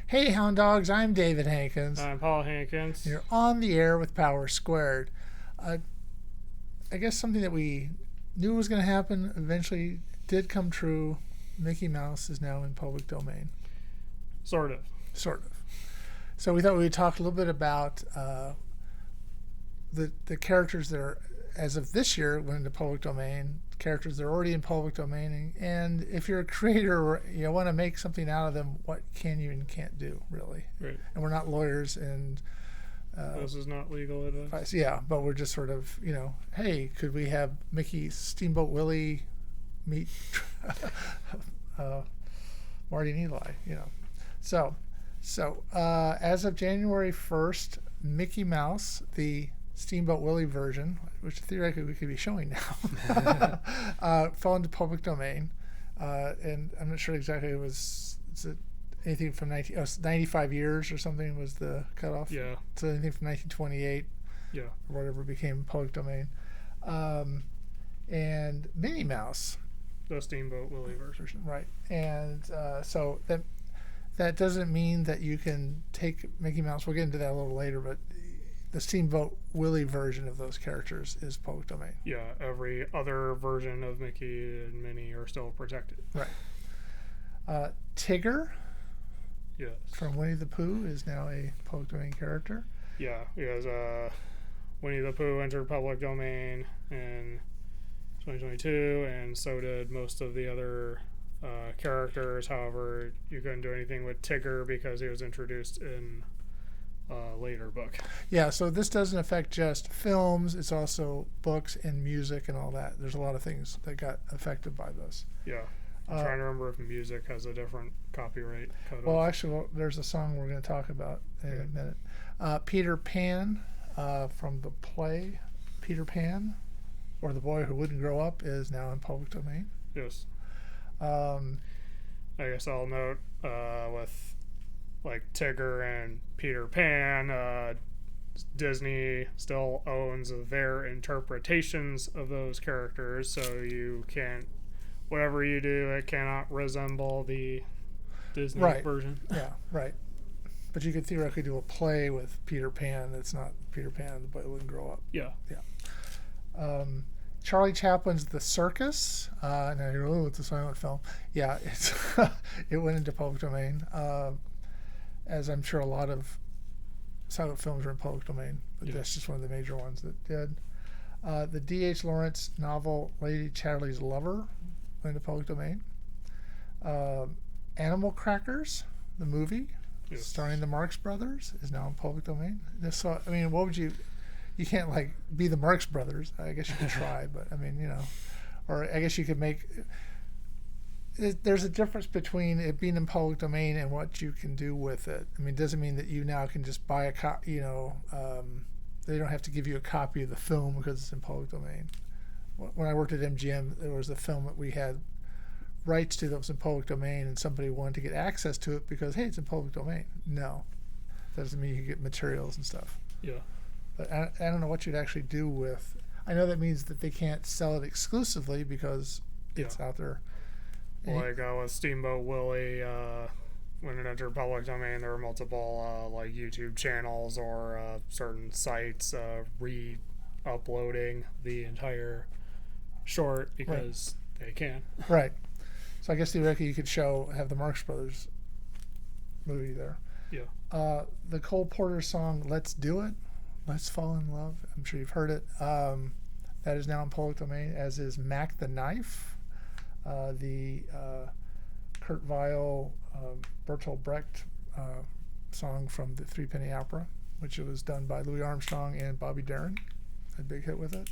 Hey, Hound Dogs, I'm David Hankins. I'm Paul Hankins. You're on the air with Power Squared. Uh, I guess something that we knew was going to happen eventually did come true. Mickey Mouse is now in public domain. Sort of. Sort of. So we thought we would talk a little bit about the characters that are, as of this year, went into public domain, characters that are already in public domain, and if you're a creator or you want to make something out of them, what can you and can't do, really. Right. And we're not lawyers and this is not legal advice. yeah, but we're just sort of, hey, could we have Mickey Steamboat Willie meet Marty and Eli, So as of January 1st, Mickey Mouse, the Steamboat Willie version, which theoretically we could be showing now, fell into public domain. And I'm not sure exactly is it anything from 95 years or something was the cutoff? Yeah. So anything from 1928 or whatever became public domain. And Minnie Mouse. The Steamboat Willie version. Right. And so that doesn't mean that you can take Mickey Mouse. We'll get into that a little later, but the Steamboat Willie version of those characters is public domain. Yeah, every other version of Mickey and Minnie are still protected. Right. Tigger, yes, from Winnie the Pooh, is now a public domain character. Yeah, because Winnie the Pooh entered public domain in 2022, and so did most of the other characters. However, you couldn't do anything with Tigger because he was introduced in later book. Yeah, so this doesn't affect just films, it's also books and music and all that. There's a lot of things that got affected by this. Yeah. I'm trying to remember if music has a different copyright cutoff. Well, actually, there's a song we're going to talk about in a minute. Peter Pan, from the play Peter Pan, or The Boy Who Wouldn't Grow Up, is now in public domain. Yes. I guess I'll note with like Tigger and Peter Pan, Disney still owns their interpretations of those characters, so you can't, whatever you do, it cannot resemble the Disney version. Yeah, right. But you could theoretically do a play with Peter Pan that's not Peter Pan, the Boy Who Wouldn't Grow Up. Yeah. Charlie Chaplin's The Circus. Now you're, it's a silent film. Yeah, it went into public domain. As I'm sure a lot of silent films are in public domain, but that's just one of the major ones that did. The D.H. Lawrence novel Lady Chatterley's Lover went into public domain. Animal Crackers, the movie, starring the Marx Brothers, is now in public domain. So, I mean, what would you can't like be the Marx Brothers. I guess you could try, but I mean, or I guess you could make. There's a difference between it being in public domain and what you can do with it. I mean, it doesn't mean that you now can just buy a copy. They don't have to give you a copy of the film because it's in public domain. When I worked at MGM, there was a film that we had rights to that was in public domain, and somebody wanted to get access to it because, hey, it's in public domain. No, that doesn't mean you can get materials and stuff. Yeah. But I don't know what you'd actually do with. I know that means that they can't sell it exclusively because it's out there. Like with Steamboat Willie, when it entered public domain, there were multiple like YouTube channels or certain sites re-uploading the entire short because they can. Right. So I guess theoretically you could have the Marx Brothers movie there. Yeah. The Cole Porter song "Let's Do It," "Let's Fall in Love." I'm sure you've heard it. That is now in public domain, as is "Mac the Knife." The Kurt Weill, Bertolt Brecht song from the Three Penny Opera, which was done by Louis Armstrong and Bobby Darin. A big hit with it.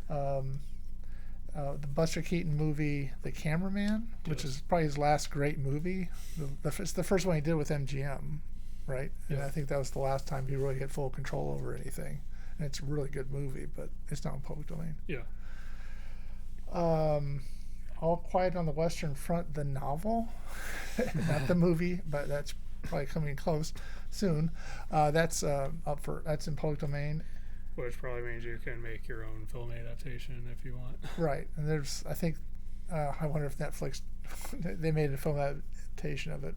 The Buster Keaton movie, The Cameraman, which is probably his last great movie. It's the first one he did with MGM, right? And I think that was the last time he really had full control over anything. And it's a really good movie, but it's not in public domain. Yeah. All Quiet on the Western Front, the novel, not the movie, but that's probably coming close soon. That's that's in public domain. Which probably means you can make your own film adaptation if you want. Right, and there's, I think, I wonder if Netflix, they made a film adaptation of it.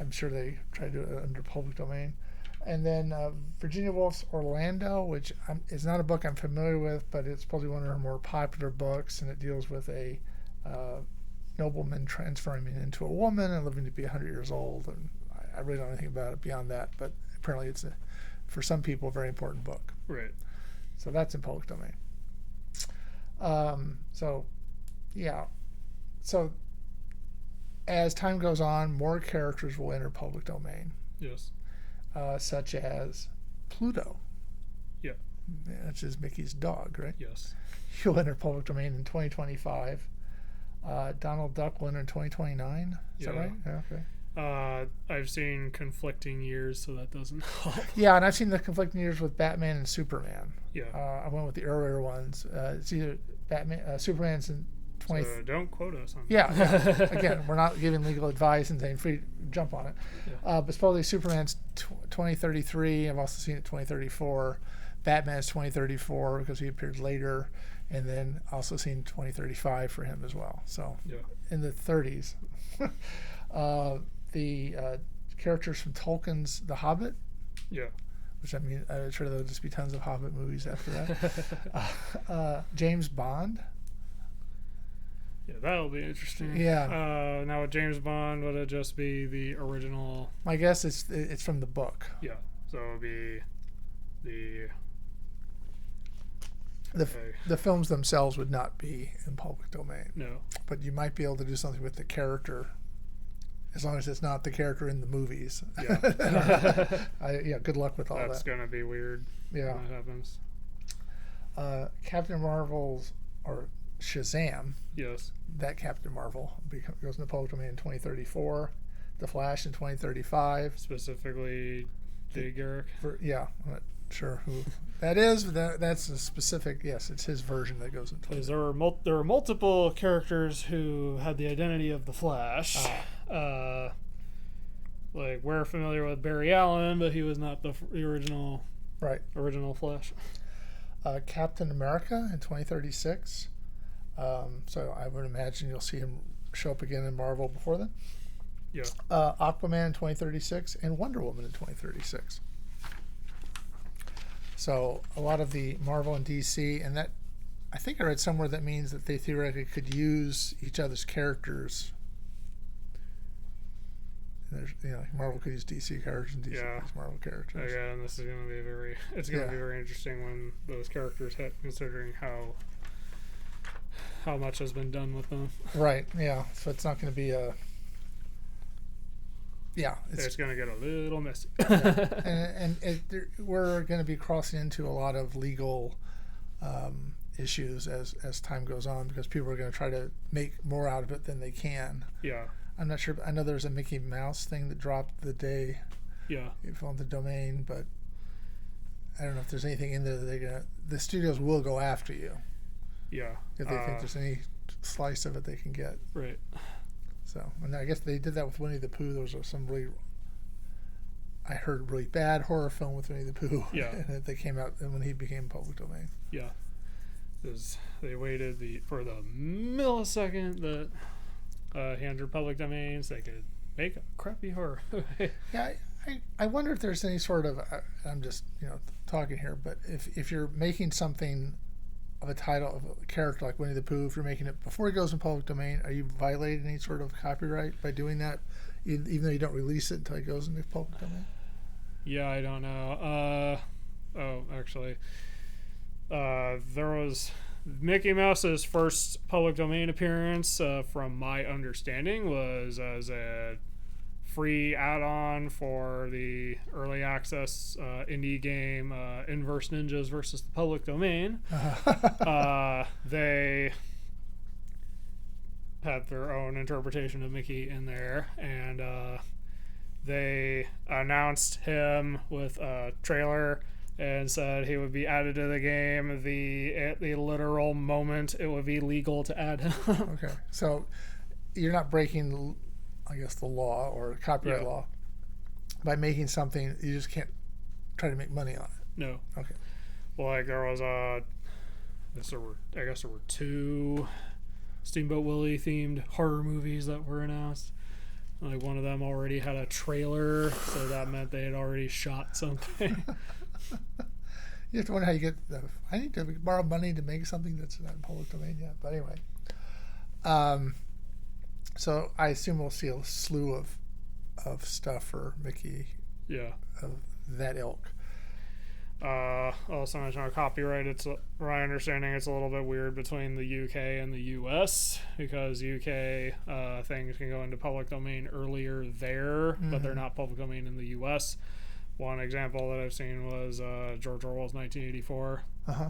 I'm sure they try to do it under public domain. And then Virginia Woolf's Orlando, which is not a book I'm familiar with, but it's probably one of her more popular books, and it deals with a nobleman transforming into a woman and living to be 100 years old. And I really don't know anything about it beyond that, but apparently it's, for some people, a very important book. Right. So that's in public domain. Yeah. So as time goes on, more characters will enter public domain. Yes. Such as Pluto. Yeah. Which is Mickey's dog, right? Yes. He'll enter public domain in 2025. Donald Duck will enter in 2029. Is that right? Yeah, okay. I've seen conflicting years, so that doesn't help. Yeah, and I've seen the conflicting years with Batman and Superman. Yeah. I went with the earlier ones. It's either Superman's in 20. So don't quote us on that. Yeah. Again, we're not giving legal advice and saying free jump on it. Yeah. But supposedly Superman's 2033. I've also seen it 2034. Batman's 2034 because he appeared later, and then also seen 2035 for him as well. So in the 30s. The characters from Tolkien's The Hobbit. Yeah. Which, I mean, I'm sure there'll just be tons of Hobbit movies after that. James Bond. Yeah, that'll be interesting. Yeah. Now with James Bond, would it just be the original? My guess is it's from the book. Yeah. So it would be the films themselves would not be in public domain. No. But you might be able to do something with the character, as long as it's not the character in the movies. Yeah. Yeah. Good luck with all that. That's gonna be weird. Yeah. When that happens. Captain Marvel's or Shazam. Yes. That Captain Marvel goes into public domain in 2034. The Flash in 2035. Specifically, Jay Garrick. I'm not sure who that is, but that's a specific. Yes, it's his version that goes into. Because there were multiple characters who had the identity of the Flash. Like we're familiar with Barry Allen, but he was not the original. Right. Original Flash. Captain America in 2036. So I would imagine you'll see him show up again in Marvel before then. Yeah. Aquaman in 2036 and Wonder Woman in 2036. So a lot of the Marvel and DC, and that I think I read somewhere that means that they theoretically could use each other's characters. There's, Marvel could use DC characters and DC could use Marvel characters. Yeah, and this is going to be it's going to be very interesting when those characters hit, considering how much has been done with them. Right. Yeah. So it's not going to be a. Yeah, it's going to get a little messy. We're going to be crossing into a lot of legal issues as time goes on, because people are going to try to make more out of it than they can. Yeah. I'm not sure. I know there's a Mickey Mouse thing that dropped the day it fell into the domain, but I don't know if there's anything in there that the studios will go after you. Yeah. If they think there's any slice of it they can get. Right. So, and I guess they did that with Winnie the Pooh. There was some I heard really bad horror film with Winnie the Pooh. Yeah. And they came out when he became public domain. Yeah. Because they waited for the millisecond that he entered public domain so they could make a crappy horror. Yeah. I wonder if there's any sort of, I'm just, talking here, but if you're making something of a title of a character like Winnie the Pooh, if you're making it before it goes in public domain, are you violating any sort of copyright by doing that, even though you don't release it until it goes into public domain? Yeah, I don't know. Actually, there was Mickey Mouse's first public domain appearance, from my understanding, was as a free add-on for the early access indie game Inverse Ninjas versus the Public Domain. They had their own interpretation of Mickey in there, and they announced him with a trailer and said he would be added to the game at the literal moment it would be legal to add him. Okay, so you're not breaking, I guess, the law or copyright law by making something. You just can't try to make money on it. No. Okay. Well, like there was I guess there were 2 Steamboat Willie themed horror movies that were announced. Like one of them already had a trailer, so that meant they had already shot something. You have to wonder how you get I need to borrow money to make something that's not in public domain yet. But anyway. So I assume we'll see a slew of stuff for Mickey. Yeah. Of that ilk. Also mentioned on copyright, it's my understanding it's a little bit weird between the UK and the US, because UK things can go into public domain earlier there, but they're not public domain in the US. One example that I've seen was George Orwell's 1984.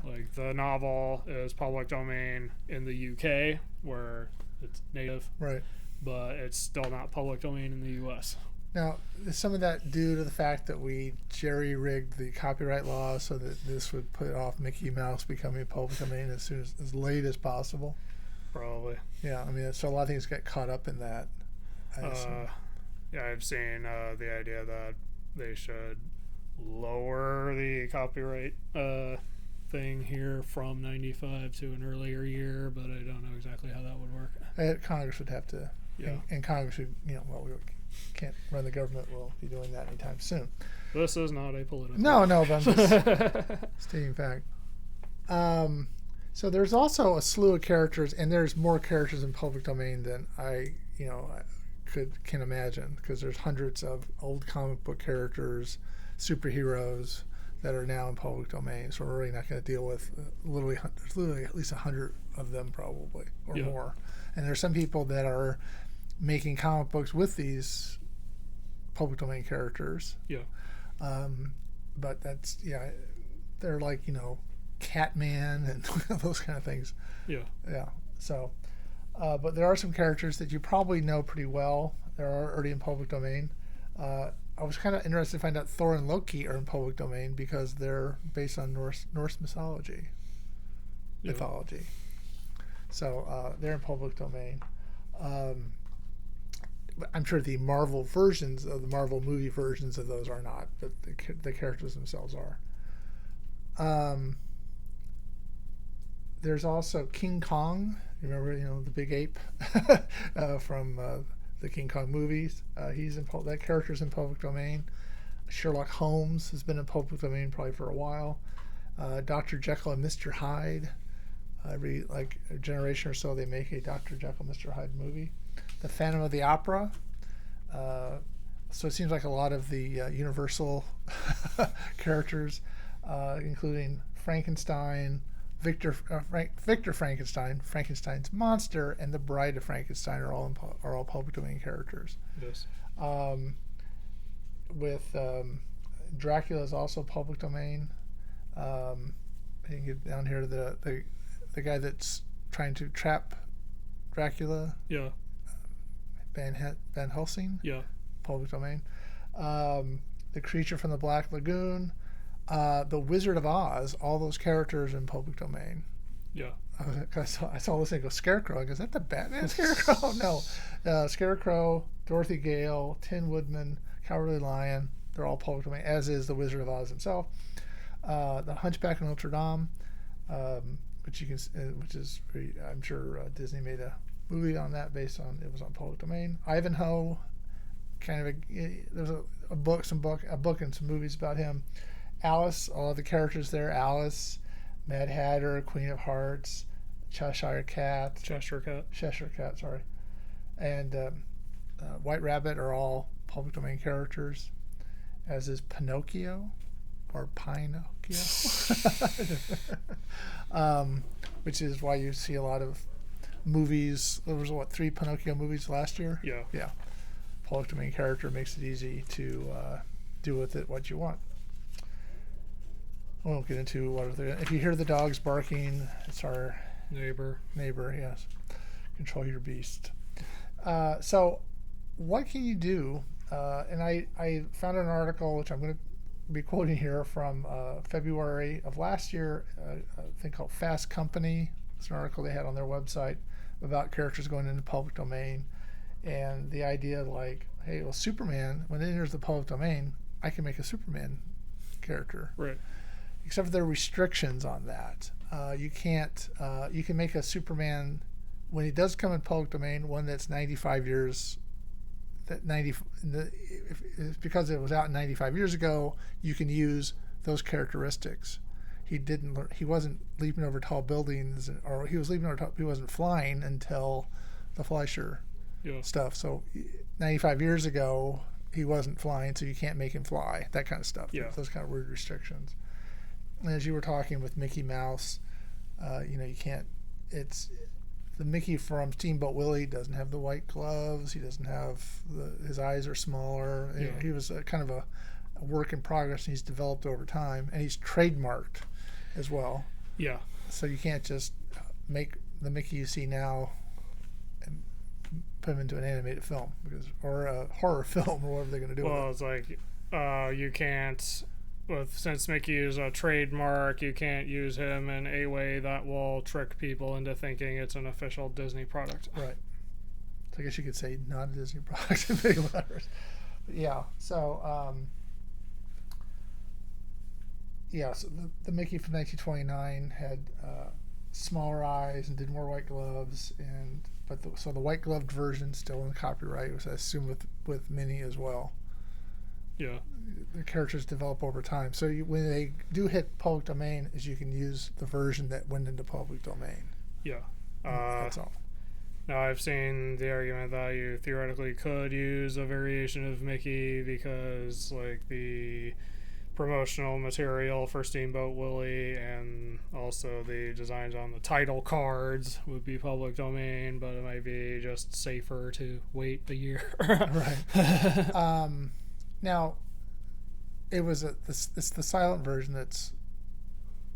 Like the novel is public domain in the UK where it's native, right? But it's still not public domain in the US. Now, is some of that due to the fact that we jerry-rigged the copyright law so that this would put off Mickey Mouse becoming public domain as late as possible? Probably. Yeah, I mean, so a lot of things get caught up in that. Yeah, I've seen the idea that they should lower the copyright thing here from 95 to an earlier year, but I don't know exactly how that would work. Congress would have to, and Congress would, we can't run the government. We'll be doing that anytime soon. This is not a political. No, but I'm just stating fact. So there's also a slew of characters, and there's more characters in public domain than I can imagine, because there's hundreds of old comic book characters, superheroes that are now in public domain. So we're really not going to deal with there's literally at least 100 of them probably or more. And there's some people that are making comic books with these public domain characters. Yeah. But that's they're like Catman and those kind of things. Yeah. Yeah. So, but there are some characters that you probably know pretty well. They're already in public domain. I was kind of interested to find out Thor and Loki are in public domain because they're based on Norse mythology. So they're in public domain. But I'm sure the Marvel versions of the Marvel movie versions of those are not, but the characters themselves are. There's also King Kong. You remember, the big ape from the King Kong movies. He's in that character's in public domain. Sherlock Holmes has been in public domain probably for a while. Dr. Jekyll and Mr. Hyde. Every a generation or so, they make a Dr. Jekyll, Mr. Hyde movie. The Phantom of the Opera. So it seems like a lot of the Universal characters, including Frankenstein, Victor Frankenstein, Frankenstein's monster, and the Bride of Frankenstein are all public domain characters. Yes. With Dracula is also public domain. You can get down here to the guy that's trying to trap Dracula. Yeah. Van Helsing. Yeah. Public domain. The Creature from the Black Lagoon. The Wizard of Oz. All those characters in public domain. Yeah. I saw this thing go Scarecrow. I go, is that the Batman Scarecrow? No. Scarecrow, Dorothy Gale, Tin Woodman, Cowardly Lion. They're all public domain, as is the Wizard of Oz himself. The Hunchback of Notre Dame, which is I'm sure Disney made a movie on that based on it was on public domain. Ivanhoe, there's a book and some movies about him. Alice, all of the characters there. Alice, Mad Hatter, Queen of Hearts, Cheshire Cat, sorry, and White Rabbit are all public domain characters, as is Pinocchio, or Pinocchio, which is why you see a lot of movies. There was 3 Pinocchio movies last year. Yeah. Public domain character makes it easy to do with it what you want. I won't get into what if you hear the dogs barking, it's our neighbor. Yes. Control your beast. So what can you do? And I found an article which I'm going to be quoting here from February of last year, a thing called Fast Company. It's an article they had on their website about characters going into public domain, and the idea hey, well, Superman, when it enters the public domain, I can make a Superman character. Right. Except for there are restrictions on that. You can't. You can make a Superman when he does come in public domain, one that's 95 years that if because it was out 95 years ago, you can use those characteristics. He wasn't leaping over tall buildings, or he was leaping over he wasn't flying until the Fleischer stuff. So 95 years ago, he wasn't flying, so you can't make him fly. That kind of stuff. Yeah. Those kind of weird restrictions. And as you were talking with Mickey Mouse, you can't. It's the Mickey from Steamboat Willie doesn't have the white gloves. He doesn't have his eyes are smaller. Yeah. He was kind of a work in progress, and he's developed over time, and he's trademarked as well. Yeah. So you can't just make the Mickey you see now and put him into an animated film or a horror film or whatever they're going to do. Well, it's like you can't. Since Mickey is a trademark, you can't use him in a way that will trick people into thinking it's an official Disney product. Right. So I guess you could say not a Disney product in big letters. But yeah. So. So the Mickey from 1929 had smaller eyes and did more white gloves, so the white gloved version still in copyright was, I assume, with Minnie as well. Yeah. The characters develop over time, so when they do hit public domain, is you can use the version that went into public domain. Yeah. That's all. Now I've seen the argument that you theoretically could use a variation of Mickey because, like, the promotional material for Steamboat Willie and also the designs on the title cards would be public domain, but it might be just safer to wait a year. Right. Now, it's the silent version that's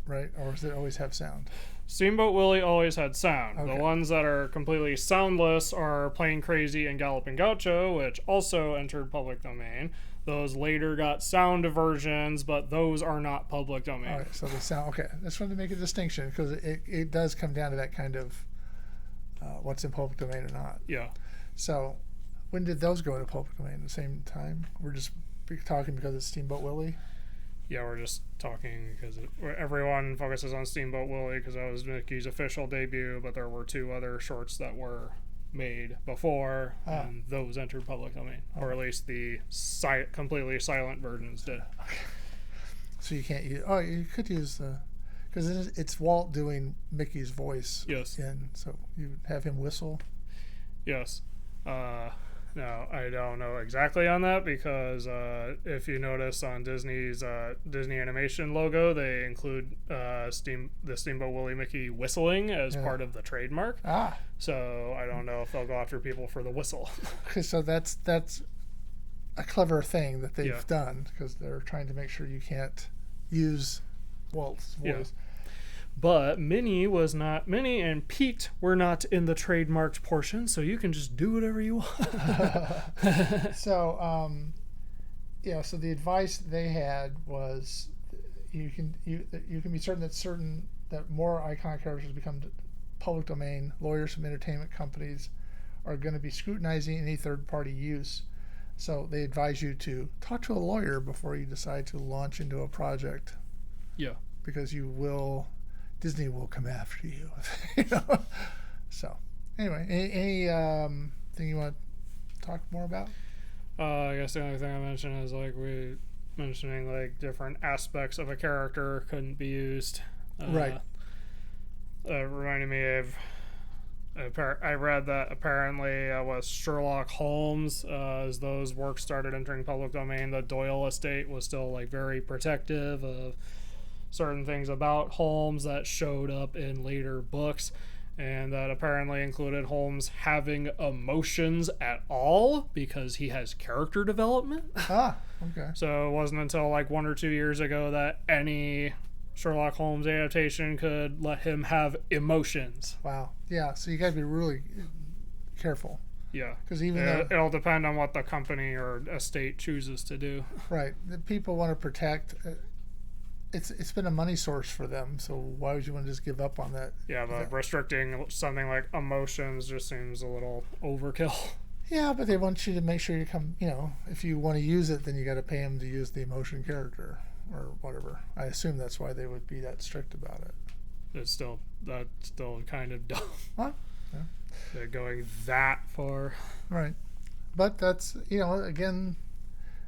right, or does it always have sound? Steamboat Willie always had sound. Okay. The ones that are completely soundless are Plain Crazy and Galloping Gaucho, which also entered public domain. Those later got sound versions, but those are not public domain. All right, so the sound. Okay, I just wanted to make a distinction because it does come down to that kind of what's in public domain or not. Yeah. So, when did those go into public domain? At the same time? We're just talking because it's Steamboat Willie. Yeah, we're just talking because everyone focuses on Steamboat Willie because that was Mickey's official debut, but there were two other shorts that were made before, and those entered public domain, or at least the completely silent versions did. Okay. So you can't use. Oh, you could use because it's Walt doing Mickey's voice. Yes. And so you have him whistle. Yes. No, I don't know exactly on that because if you notice on Disney's Disney Animation logo, they include the Steamboat Willie Mickey whistling as part of the trademark. So I don't know if they'll go after people for the whistle. Okay, so that's a clever thing that they've done because they're trying to make sure you can't use Walt's voice. Yeah. But Minnie and Pete were not in the trademarked portion, so you can just do whatever you want. So, so the advice they had was you can be certain that more iconic characters become public domain. Lawyers from entertainment companies are going to be scrutinizing any third-party use. So they advise you to talk to a lawyer before you decide to launch into a project. Yeah. Because Disney will come after you. So, anyway, any thing you want to talk more about? I guess the only thing I mentioned is mentioning different aspects of a character couldn't be used. Right. Reminded me of. I read that apparently with Sherlock Holmes, as those works started entering public domain, the Doyle estate was still very protective of certain things about Holmes that showed up in later books, and that apparently included Holmes having emotions at all because he has character development. Okay. So it wasn't until 1 or 2 years ago that any Sherlock Holmes adaptation could let him have emotions. Wow. Yeah, so you got to be really careful. Yeah, because it'll depend on what the company or estate chooses to do. Right. The people want to protect. It's been a money source for them, so why would you want to just give up on that? Yeah, but restricting something like emotions just seems a little overkill. Yeah, but they want you to make sure if you want to use it, then you got to pay them to use the emotion character or whatever. I assume that's why they would be that strict about it. That's still kind of dumb. What? Yeah. They're going that far. Right. but that's, again,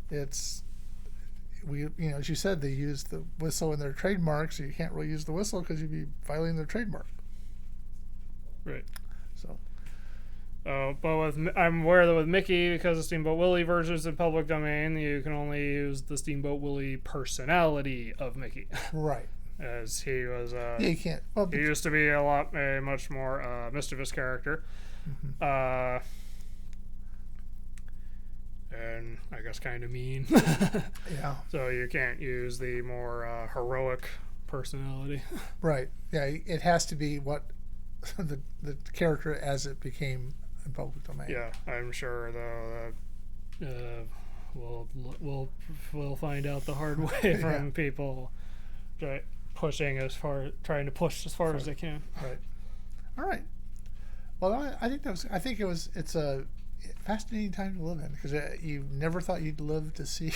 it's, as you said, they use the whistle in their trademark, so you can't really use the whistle because you'd be violating their trademark. Right. So. But I'm aware that with Mickey, because the Steamboat Willie version is in public domain, you can only use the Steamboat Willie personality of Mickey. Right. As he was, yeah, you can't. Well, he used to be a much more mischievous character. Mm-hmm. And I guess kind of mean. Yeah. So you can't use the more heroic personality. Right. Yeah. It has to be what the character as it became in public domain. Yeah, I'm sure though that we'll find out the hard way from people trying to push as far as they can. Right. All right. Well, I think it's a fascinating time to live in, because you never thought you'd live to see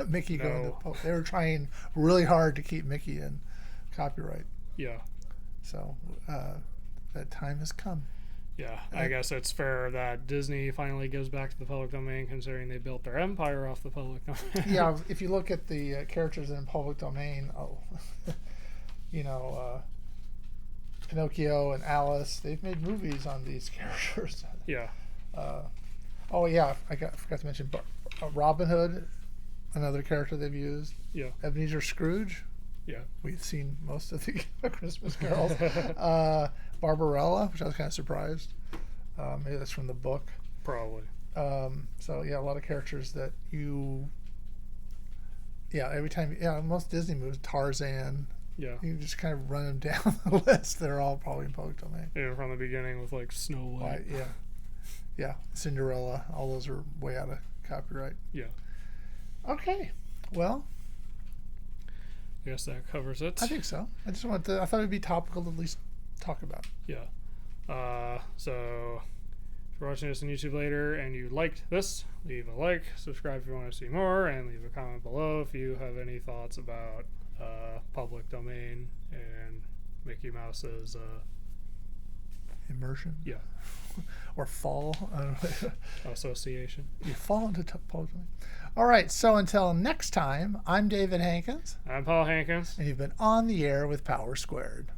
Mickey go into public. They were trying really hard to keep Mickey in copyright. Yeah. So that time has come. Yeah, I guess it's fair that Disney finally gives back to the public domain, considering they built their empire off the public domain. Yeah, if you look at the characters in public domain, Pinocchio and Alice, they've made movies on these characters. Yeah. I forgot to mention Robin Hood, another character they've used. Yeah. Ebenezer Scrooge. Yeah. We've seen most of the Christmas carols. Barbarella, which I was kind of surprised. Maybe that's from the book. Probably. So yeah, a lot of characters that every time, most Disney movies, Tarzan. Yeah. You just kind of run them down the list. They're all probably in public domain. Even from the beginning with like Snow White. Yeah. Yeah. Cinderella. All those are way out of copyright. Yeah. Okay. Well, I guess that covers it. I think so. I thought it'd be topical to at least talk about. Yeah. So if you're watching this on YouTube later and you liked this, leave a like, subscribe if you want to see more, and leave a comment below if you have any thoughts about public domain and Mickey Mouse's immersion. Yeah. Or fall. Association. You fall into public domain. All right. So until next time, I'm David Hankins. I'm Paul Hankins. And you've been on the air with Power Squared.